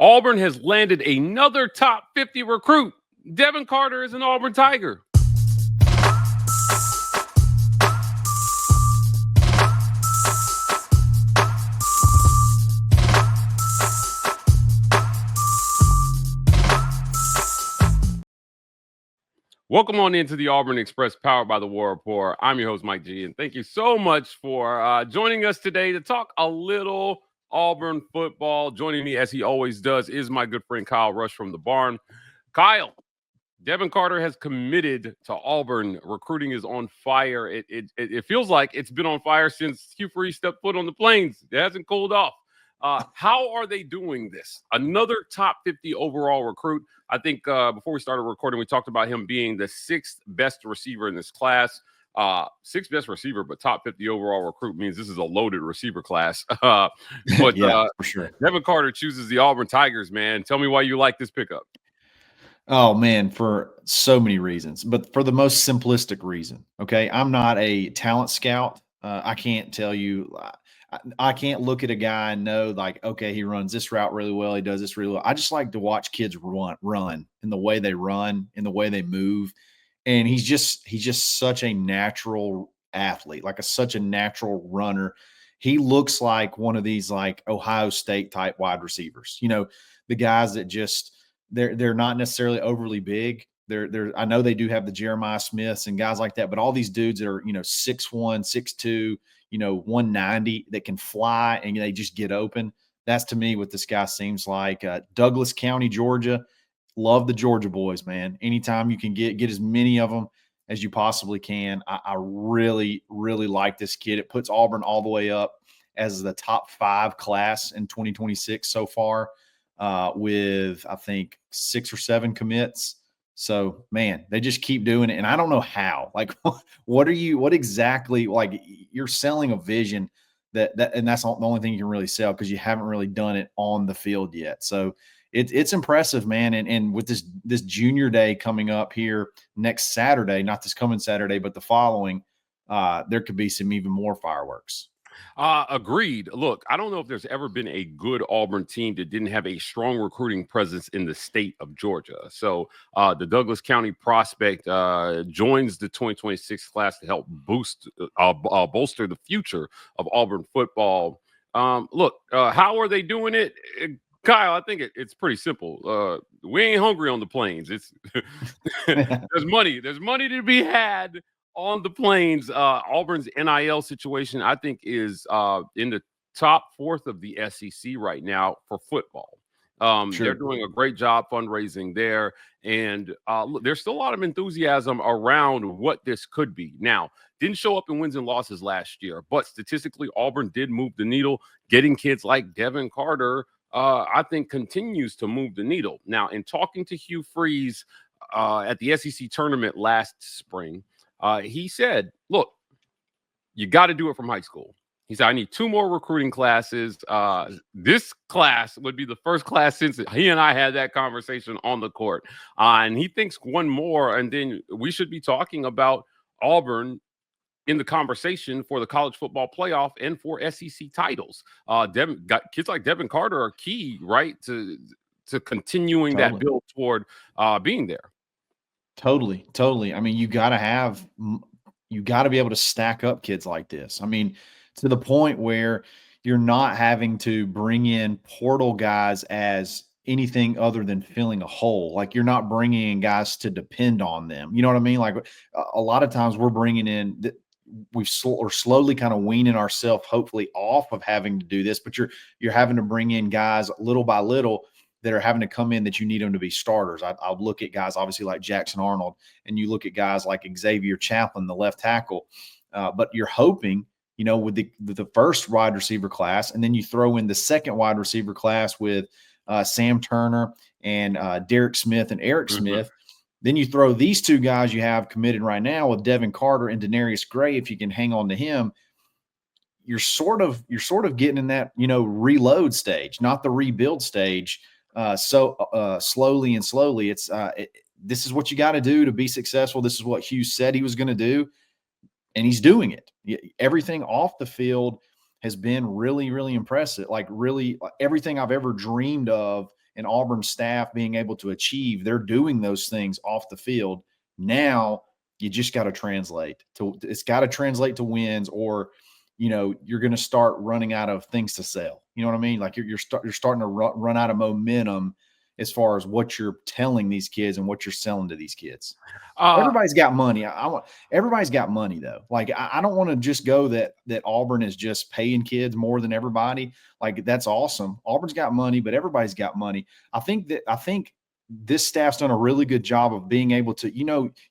Auburn has landed another top 50 recruit. Devin Carter is an Auburn Tiger. Welcome on into the Auburn Express, powered by the War Report. I'm your host, Mike G, and thank you so much for joining us today to talk a little Auburn football. Joining me, as he always does, is my good friend Kyle Rush from the Barn. Kyle, Devin Carter has committed to Auburn. Recruiting is on fire. It feels like it's been on fire since Hugh Freeze stepped foot on the Plains. It hasn't cooled off. How are they doing this? Another top 50 overall recruit. I think before we started recording, we talked about him being the sixth best receiver in this class. Sixth best receiver, but top 50 overall recruit means this is a loaded receiver class. But yeah, for sure. Devin Carter chooses the Auburn Tigers, man. Tell me why you like this pickup. Oh, man, for so many reasons, but for the most simplistic reason, okay? I'm not a talent scout. I can't tell you I can't look at a guy and know, like, okay, he runs this route really well, he does this really well. I just like to watch kids run in the way they run, in the way they move, and he's just such a natural athlete, like such a natural runner. He looks like one of these, like, Ohio State type wide receivers. You know, the guys that just they're not necessarily overly big. I know they do have the Jeremiah Smiths and guys like that, but all these dudes that are, 6'1", 6'2", 190 that can fly and they just get open. That's to me what this guy seems like. Douglas County, Georgia. Love the Georgia boys, man. Anytime you can get as many of them as you possibly can. I really, really like this kid. It puts Auburn all the way up as the top 5 class in 2026 so far, with I think 6 or 7 commits. So, man, they just keep doing it. And I don't know how. Like, what exactly, like, you're selling a vision and that's the only thing you can really sell because you haven't really done it on the field yet. So it's impressive, man. And with this junior day coming up here next Saturday, not this coming Saturday, but the following, there could be some even more fireworks. Agreed. Look, I don't know if there's ever been a good Auburn team that didn't have a strong recruiting presence in the state of Georgia. So the Douglas County prospect joins the 2026 class to help bolster the future of Auburn football. Look, how are they doing it? Kyle, I think it's pretty simple. We ain't hungry on the Plains. It's there's money to be had on the Plains. Auburn's NIL situation, I think, is in the top 4th of the SEC right now for football. Sure. They're doing a great job fundraising there. And look, there's still a lot of enthusiasm around what this could be. Now, didn't show up in wins and losses last year, but statistically, Auburn did move the needle. Getting kids like Devin Carter, I think, continues to move the needle. Now, in talking to Hugh Freeze at the SEC tournament last spring, he said, look, you got to do it from high school. He said, I need 2 more recruiting classes. This class would be the first class since he and I had that conversation on the court. And he thinks 1 more, and then we should be talking about Auburn in the conversation for the college football playoff and for SEC titles. Kids like Devin Carter are key, right, to continuing that build toward being there. Totally. I mean, you got to be able to stack up kids like this. I mean, to the point where you're not having to bring in portal guys as anything other than filling a hole. Like, you're not bringing in guys to depend on them. You know what I mean? Like, a lot of times we're bringing in we're slowly kind of weaning ourselves, hopefully, off of having to do this, but you're having to bring in guys little by little that are having to come in that you need them to be starters. I'll look at guys obviously like Jackson Arnold, and you look at guys like Xavier Chaplin, the left tackle. But you're hoping, with the first wide receiver class, and then you throw in the second wide receiver class with Sam Turner and Derek Smith and Eric Smith. Then you throw these 2 guys you have committed right now with Devin Carter and Denarius Gray. If you can hang on to him, you're sort of getting in that, reload stage, not the rebuild stage. Slowly. It's this is what you got to do to be successful. This is what Hugh said he was going to do, and he's doing it. Everything off the field has been really, really impressive. Like, really, everything I've ever dreamed of and Auburn staff being able to achieve, they're doing those things off the field. Now you just got to translate to, it's got to translate to wins, or, you're going to start running out of things to sell. You know what I mean? Like you're starting to run out of momentum as far as what you're telling these kids and what you're selling to these kids. Everybody's got money. Everybody's got money though. Like I don't want to just go that Auburn is just paying kids more than everybody. Like that's awesome. Auburn's got money, but everybody's got money. I think this staff's done a really good job of being able to,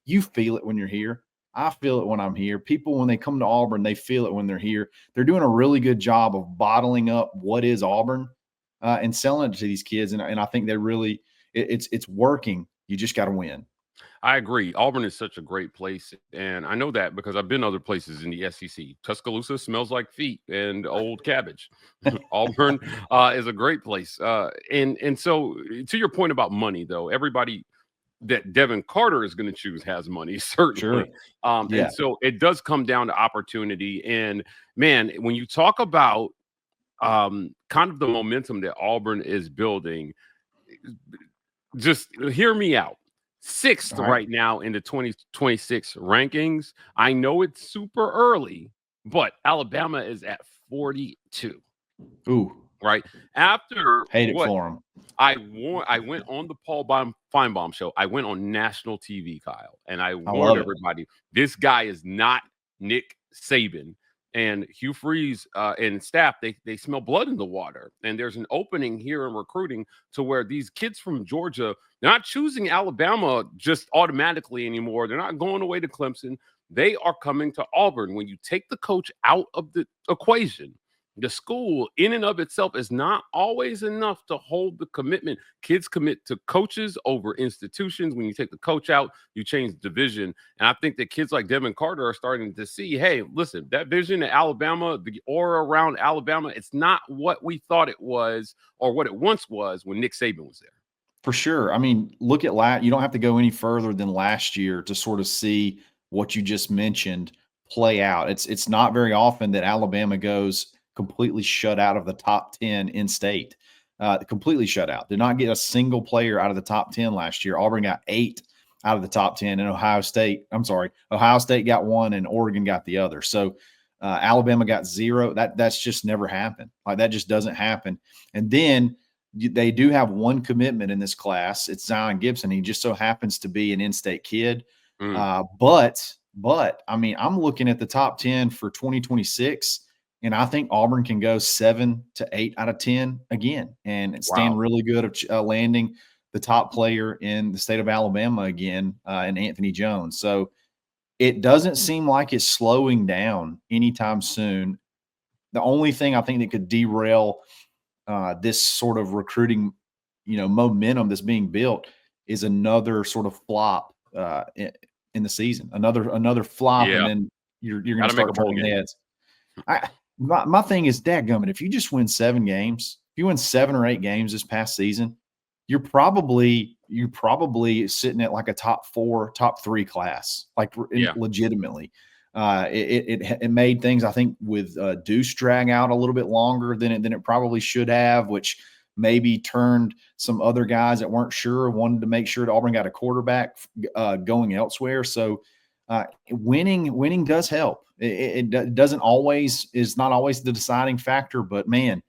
you feel it when you're here. I feel it when I'm here. People, when they come to Auburn, they feel it when they're here. They're doing a really good job of bottling up what is Auburn and selling it to these kids. And I think they really, it's working. You just got to win. I agree. Auburn is such a great place, and I know that because I've been other places in the SEC. Tuscaloosa smells like feet and old cabbage. Auburn is a great place, and so to your point about money, though, everybody that Devin Carter is going to choose has money, certainly. Sure. And so it does come down to opportunity. And man, when you talk about kind of the momentum that Auburn is building, just hear me out. Sixth right now in the 2026 rankings. I know it's super early, but Alabama is at 42. Ooh. Right after hate it for him. I went on the Paul Feinbaum show. I went on national TV, Kyle, and I warned everybody: this guy is not Nick Saban. And Hugh Freeze and staff, they smell blood in the water. And there's an opening here in recruiting to where these kids from Georgia, they're not choosing Alabama just automatically anymore. They're not going away to Clemson. They are coming to Auburn. When you take the coach out of the equation, the school in and of itself is not always enough to hold the commitment. Kids commit to coaches over institutions. When you take the coach out, you change the division. And I think that kids like Devin Carter are starting to see, hey, listen, that vision at Alabama, the aura around Alabama, it's not what we thought it was or what it once was when Nick Saban was there. For sure. I mean, look at you don't have to go any further than last year to sort of see what you just mentioned play out. It's not very often that Alabama goes completely shut out of the top 10 in state, completely shut out. Did not get a single player out of the top 10 last year. Auburn got 8 out of the top 10, and Ohio State got 1 and Oregon got the other. So Alabama got 0. That's just never happened. Like that just doesn't happen. And then they do have one commitment in this class. It's Zion Gibson. He just so happens to be an in-state kid. But I mean, I'm looking at the top 10 for 2026. And I think Auburn can go 7 to 8 out of 10 again and stand really good of landing the top player in the state of Alabama again, and Anthony Jones. So it doesn't seem like it's slowing down anytime soon. The only thing I think that could derail this sort of recruiting, momentum that's being built is another sort of flop in the season. Another flop, and then you're going to start turning heads. My thing is, dadgummit, if you just win 7 games, if you win 7 or 8 games this past season, you're probably sitting at like a top 4, top 3 class, like legitimately. It made things, I think, with Deuce drag out a little bit longer than it probably should have, which maybe turned some other guys that weren't sure, wanted to make sure that Auburn got a quarterback going elsewhere. So winning does help. It doesn't always is not always the deciding factor, but man,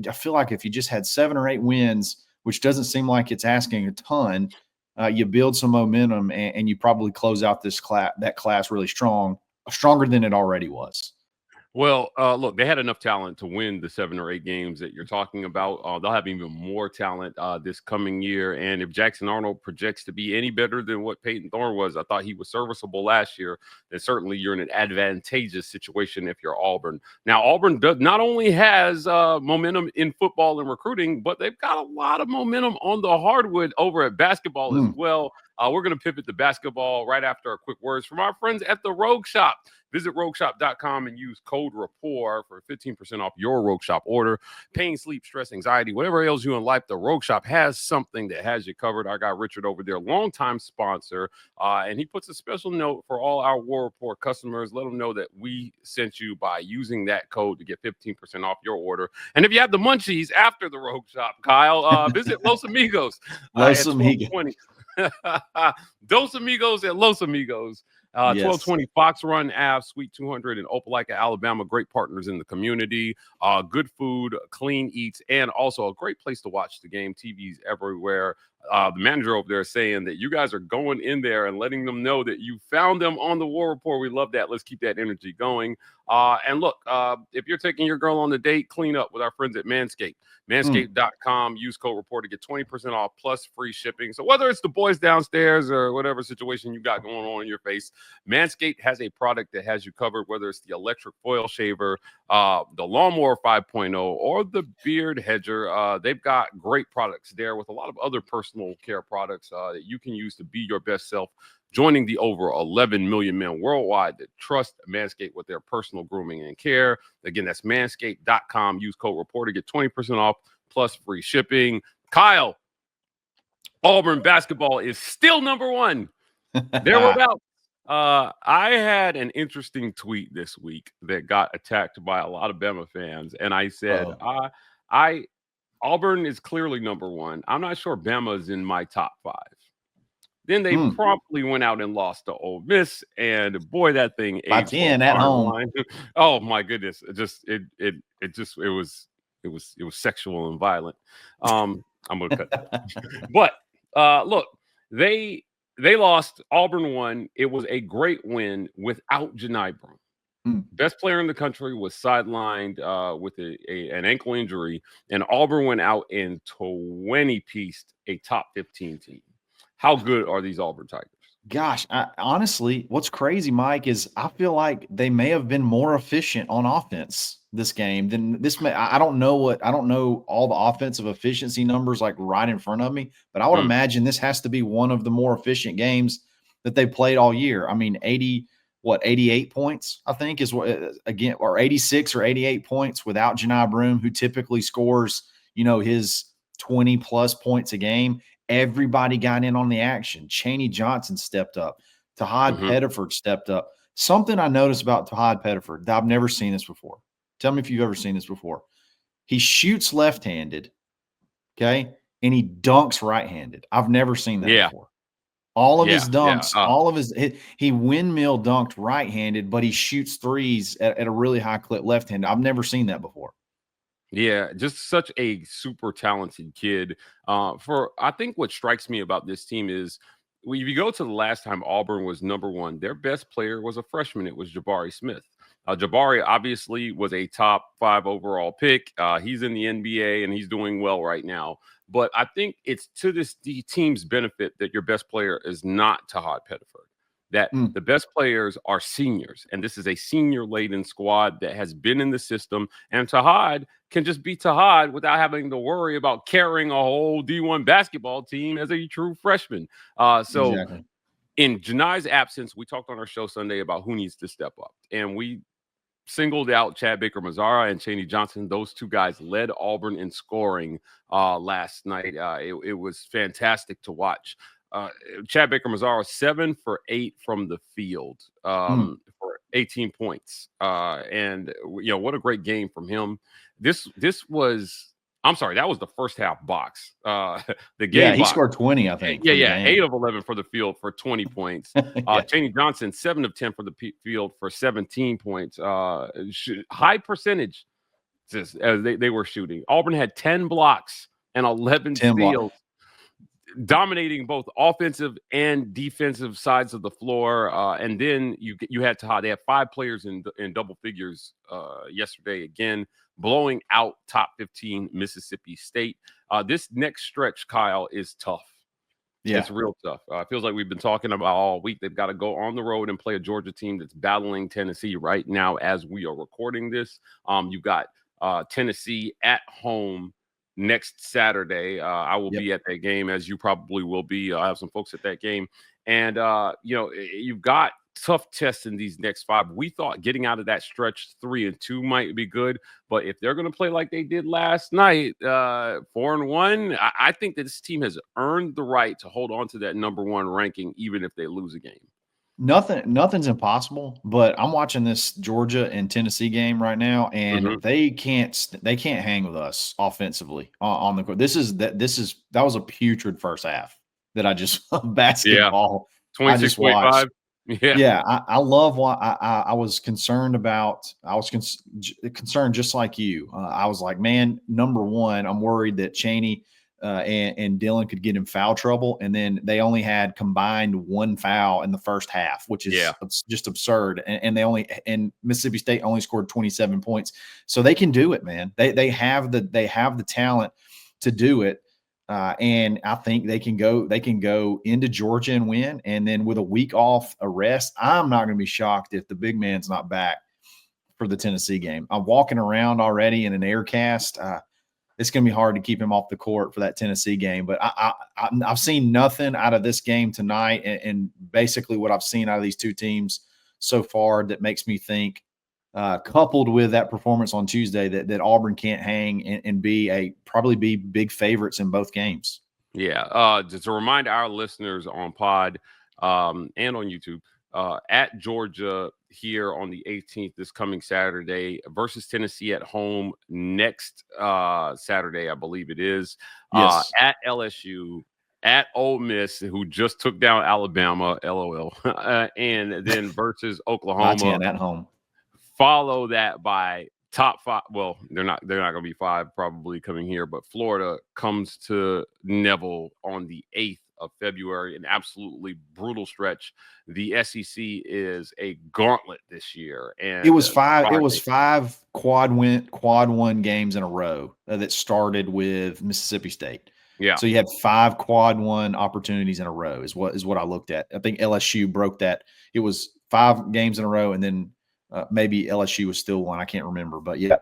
I feel like if you just had 7 or 8 wins, which doesn't seem like it's asking a ton, you build some momentum and you probably close out that class really stronger than it already was. Well, look, they had enough talent to win the 7 or 8 games that you're talking about. They'll have even more talent this coming year. And if Jackson Arnold projects to be any better than what Peyton Thorne was, I thought he was serviceable last year, then certainly you're in an advantageous situation if you're Auburn. Now, Auburn not only has momentum in football and recruiting, but they've got a lot of momentum on the hardwood over at basketball as well. We're going to pivot to basketball right after our quick words from our friends at the Rogue Shop. Visit rogueshop.com and use code rapport for 15% off your Rogue Shop order. Pain, sleep, stress, anxiety, whatever ails you in life, the Rogue Shop has something that has you covered. I got Richard over there, longtime sponsor, and he puts a special note for all our War Report customers. Let them know that we sent you by using that code to get 15% off your order. And if you have the munchies after the Rogue Shop, Kyle, visit Los Amigos Los at Amigos. 1220. Dos Amigos at Los Amigos. 1220 Fox Run Ave, Suite 200 in Opelika, Alabama. Great partners in the community. Good food, clean eats, and also a great place to watch the game. TVs everywhere. The manager over there is saying that you guys are going in there and letting them know that you found them on the War Report. We love that. Let's keep that energy going. And look, if you're taking your girl on a date, clean up with our friends at Manscaped. Manscaped.com. Use code report to get 20% off plus free shipping. So whether it's the boys downstairs or whatever situation you got going on in your face, Manscaped has a product that has you covered, whether it's the electric foil shaver, the lawnmower 5.0, or the beard hedger. They've got great products there with a lot of other personal care products that you can use to be your best self, joining the over 11 million men worldwide that trust Manscaped with their personal grooming and care. Again, that's manscaped.com. Use code REPORTER, get 20% off plus free shipping. Kyle, Auburn basketball is still number one. There we're about. I had an interesting tweet this week that got attacked by a lot of Bama fans, and I said, Auburn is clearly number one. I'm not sure Bama is in my top 5. Then they promptly went out and lost to Ole Miss, and boy, that thing by 10 at home. Line. Oh my goodness! It was sexual and violent. I'm gonna cut that. But look, they lost. Auburn won. It was a great win without Janai Br. Best player in the country was sidelined with an ankle injury, and Auburn went out and 20-pieced a top 15 team. How good are these Auburn Tigers? Gosh, honestly, what's crazy, Mike, is I feel like they may have been more efficient on offense this game than this. I don't know all the offensive efficiency numbers like right in front of me, but I would imagine this has to be one of the more efficient games that they played all year. I mean, 88 points, I think is what again, or 86 or 88 points without Janai Br, who typically scores, his 20 plus points a game. Everybody got in on the action. Chaney Johnson stepped up. Tahad Pettiford stepped up. Something I noticed about Tahad Pettiford that I've never seen this before. Tell me if you've ever seen this before. He shoots left-handed, okay, and he dunks right-handed. I've never seen that before. All of his dunks, he windmill dunked right-handed, but he shoots threes at a really high clip left-handed. I've never seen that before. Yeah, just such a super talented kid. I think what strikes me about this team is if you go to the last time Auburn was number one, their best player was a freshman. It was Jabari Smith. Jabari obviously was a top 5 overall pick. He's in the NBA and he's doing well right now. But I think it's to the team's benefit that your best player is not Tahad Pettiford. That the best players are seniors, and this is a senior-laden squad that has been in the system, and Tahad can just be Tahad without having to worry about carrying a whole D1 basketball team as a true freshman. In Janai's absence, we talked on our show Sunday about who needs to step up, and we singled out Chad Baker-Mazara and Chaney Johnson. Those two guys led Auburn in scoring last night. It was fantastic to watch. Chad Baker-Mazara 7 for 8 from the field for 18 points. And what a great game from him. That was the first half box. The game he scored 20, I think. 8 of 11 for the field for 20 points. Chaney Johnson 7 of 10 for the field for 17 points. High percentage as they were shooting. Auburn had 10 blocks and 11 steals. Dominating both offensive and defensive sides of the floor. And then you had Tahad. They had 5 players in double figures yesterday, again, blowing out top 15 Mississippi State. This next stretch, Kyle, is tough. Yeah. It's real tough. It feels like we've been talking about all week. They've got to go on the road and play a Georgia team that's battling Tennessee right now as we are recording this. You've got Tennessee at home next Saturday. I will be at that game, as you probably will be. I have some folks at that game. And, you've got tough tests in these next 5. We thought getting out of that stretch 3-2 might be good, but if they're going to play like they did last night, 4-1, I think that this team has earned the right to hold on to that number 1 ranking, even if they lose a game. Nothing's impossible, but I'm watching this Georgia and Tennessee game right now, and they can't hang with us offensively on the court. That was a putrid first half that I just basketball. Yeah, I just watched. 26-25. Yeah, I love what I was concerned about. I was concerned just like you. I was like, man, number one, I'm worried that Chaney and Dillon could get in foul trouble, and then they only had combined 1 foul in the first half, which is just absurd. And Mississippi State only scored 27 points, so they can do it, man. They have the talent to do it. And I think they can go into Georgia and win. And then with a week off, a rest, I'm not going to be shocked if the big man's not back for the Tennessee game. I'm walking around already in an air cast. It's going to be hard to keep him off the court for that Tennessee game. But I've seen nothing out of this game tonight, and basically what I've seen out of these two teams so far that makes me think, coupled with that performance on Tuesday, that Auburn can't hang and probably be big favorites in both games. Yeah. Just to remind our listeners on pod and on YouTube, at Georgia here on the 18th, this coming Saturday, versus Tennessee at home next Saturday, I believe it is. Yes. At LSU, at Ole Miss, who just took down Alabama, LOL, and then versus Oklahoma at home. Follow that by top 5. Well, they're not going to be 5 probably coming here, but Florida comes to Neville on the 8th of February, an absolutely brutal stretch. The SEC is a gauntlet this year, and it was 5 quad 1 games in a row that started with Mississippi State. Yeah. So you had 5 quad 1 opportunities in a row is what I looked at. I think LSU broke that. It was 5 games in a row, and then maybe LSU was still 1. I can't remember, but yeah,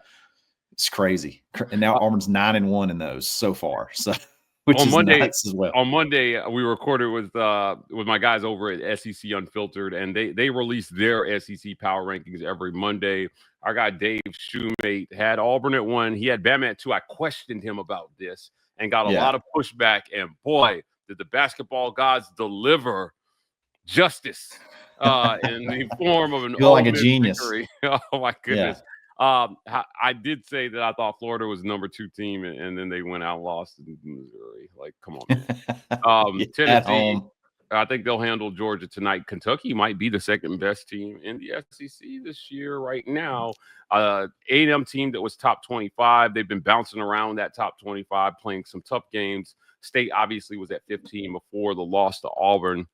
it's crazy. And now Auburn's 9-1 in those so far. So, which is nuts as well. On Monday, we recorded with my guys over at SEC Unfiltered, and they release their SEC power rankings every Monday. Our guy Dave Shoemate had Auburn at 1. He had Bama at 2. I questioned him about this and got a lot of pushback. And boy, did the basketball gods deliver justice in the form of an like a genius victory. Oh my goodness. I did say that I thought Florida was number 2 team, and then they went out and lost in Missouri. Like, come on, man. Tennessee, I think they'll handle Georgia tonight. Kentucky might be the second best team in the SEC this year right now. A&M team that was top 25. They've been bouncing around that top 25, playing some tough games. State obviously was at 15 before the loss to Auburn.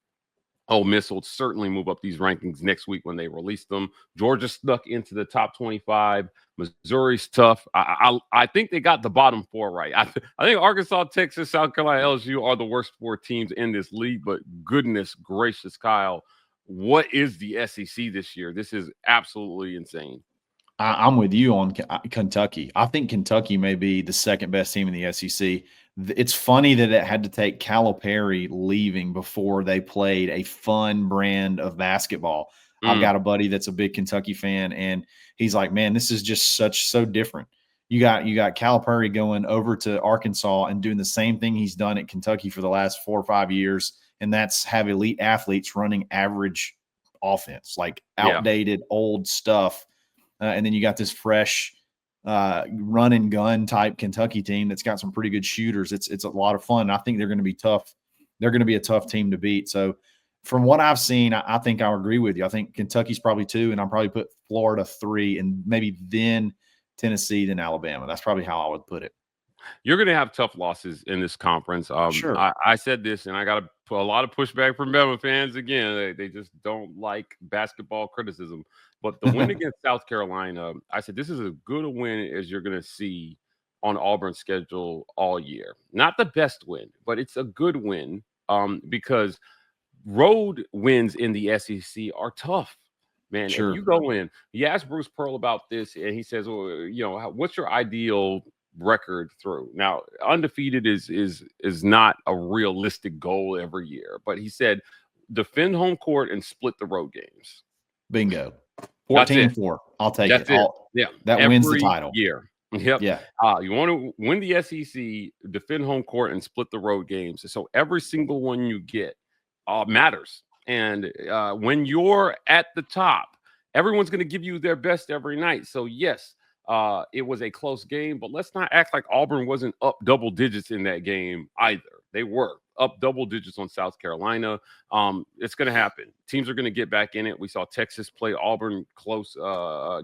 Ole Miss will certainly move up these rankings next week when they release them. Georgia snuck into the top 25. Missouri's tough. I think they got the bottom 4 right. I think Arkansas, Texas, South Carolina, LSU are the worst 4 teams in this league. But goodness gracious, Kyle, what is the SEC this year? This is absolutely insane. I'm with you on Kentucky. I think Kentucky may be the second best team in the SEC. It's funny that it had to take Calipari leaving before they played a fun brand of basketball. I've got a buddy that's a big Kentucky fan, and he's like, man, this is just so different. You got Calipari going over to Arkansas and doing the same thing he's done at Kentucky for the last 4 or 5 years, and that's have elite athletes running average offense, like outdated old stuff. And then you got this fresh run and gun type Kentucky team that's got some pretty good shooters. It's a lot of fun. I think they're going to be tough. They're going to be a tough team to beat. So from what I've seen, I think I agree with you. I think Kentucky's probably 2, and I'll probably put Florida 3, and maybe then Tennessee, then Alabama. That's probably how I would put it. You're going to have tough losses in this conference. Sure. I said this, and I got to put a lot of pushback from Bama fans. Again, they just don't like basketball criticism. But the win against South Carolina, I said this is as good a win as you're going to see on Auburn's schedule all year. Not the best win, but it's a good win because road wins in the SEC are tough. Man, sure. If you go in, you ask Bruce Pearl about this, and he says, well, what's your ideal record through? Now, undefeated is not a realistic goal every year, but he said defend home court and split the road games. Bingo. That's it. 14-4. I'll take That's it. Yeah. That wins the title. Year. Yep. Yeah. You want to win the SEC, defend home court, and split the road games. So every single one you get matters. And when you're at the top, everyone's going to give you their best every night. So, yes, it was a close game, but let's not act like Auburn wasn't up double digits in that game either. They were up double digits on South Carolina. It's going to happen. Teams are going to get back in it. We saw Texas play Auburn close,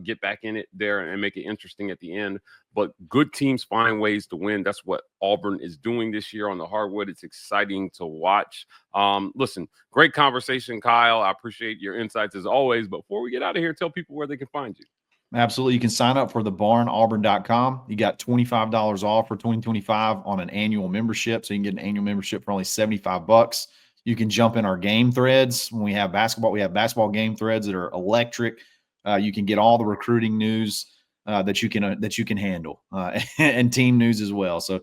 get back in it there and make it interesting at the end. But good teams find ways to win. That's what Auburn is doing this year on the hardwood. It's exciting to watch. Listen, great conversation, Kyle. I appreciate your insights as always. But before we get out of here, tell people where they can find you. Absolutely. You can sign up for thebarnauburn.com. You got $25 off for 2025 on an annual membership. So you can get an annual membership for only $75. You can jump in our game threads. When we have basketball game threads that are electric. You can get all the recruiting news that you can handle and team news as well. So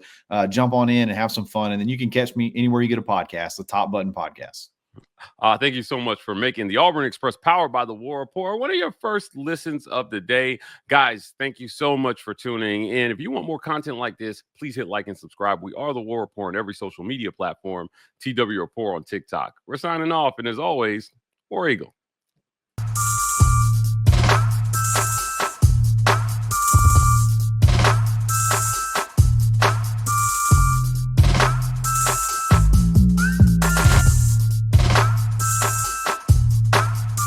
jump on in and have some fun. And then you can catch me anywhere you get a podcast, the Top Button Podcast. Thank you so much for making the Auburn Express, powered by the War Report, one of your first listens of the day. Guys, thank you so much for tuning in. If you want more content like this, please hit like and subscribe. We are the War Report on every social media platform, TW Report on TikTok. We're signing off, and as always, War Eagle.